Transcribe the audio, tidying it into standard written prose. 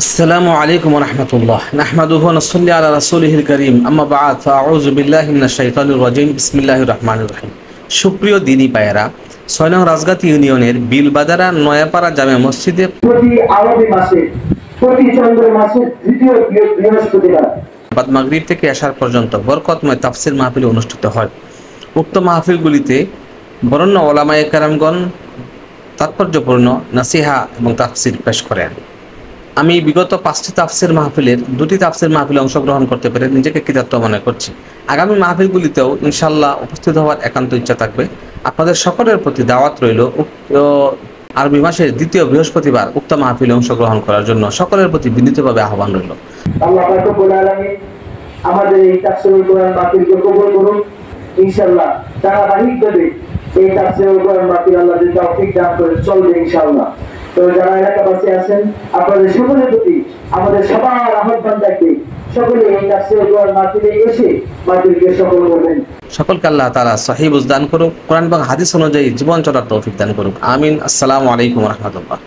আসসালামু আলাইকুম ওয়া রাহমাতুল্লাহ নাহমাদুহু ওয়া নুসাল্লি আলা রাসূলিহিল কারীম আম্মা বা'দ ফাআউযু বিল্লাহি মিনাশ শাইতানির রাজীম বিসমিল্লাহির রাহমানির রহিম। সুপ্রিয় দিনী ভাইয়েরা, ৬ নং রাজগাতি ইউনিয়নের বিলবাজারা নয়াপাড়া জামে মসজিদে প্রতি আরবি মাসে প্রতি চন্দ্র মাসের দ্বিতীয় বৃহস্পতিবার বাদ মাগরিব থেকে এশার পর্যন্ত বরকতময় তাফসীর মাহফিল অনুষ্ঠিত হয়। উক্ত মাহফিলগুলিতে বরেণ্য ওলামায়ে কেরামগণ তাৎপর্যপূর্ণ নাসিহা এবং তাফসীর পেশ করেন। আমি বিগত 5টি তাফসীর মাহফিলের 2টি তাফসীর মাহফিলে অংশগ্রহণ করতে পেরে নিজেকে কৃতার্থ মনে করছি। আগামী মাহফিলগুলিতেও ইনশাআল্লাহ উপস্থিত হওয়ার একান্ত ইচ্ছা থাকবে। আপনাদের সকলের প্রতি দাওয়াত রইল উক্ত আরবি মাসের দ্বিতীয় বৃহস্পতিবার উক্ত মাহফিলে অংশগ্রহণ করার জন্য সকলের প্রতি বিনীতভাবে আহ্বান রইল। আল্লাহ পাক রব্বুল আলামিন আমাদের এই তাফসীরুল কোরআন মাহফিলকে কবুল করুন। ইনশাআল্লাহ ধারাবাহিকভাবে এই তাফসীরুল কোরআন মাহফিল আল্লাহ যদি তৌফিক দান করে চলবে ইনশাআল্লাহ। তো যারা এলাকাবাসী আছেন, আপনাদের সকলের প্রতি আমাদের সবার আহ্বান থাকবে, সকলে এই তাফসীরুল কোরআন মাহফিলে এসে মাহফিলকে সফল করবেন। সকলকে আল্লাহ তাআলা সহিহ বুঝ দান করুক, কোরআন এবং হাদিস অনুযায়ী জীবন চলার তৌফিক দান করুক। আমিন। আসসালামু আলাইকুম ওয়া রাহমাতুল্লাহ।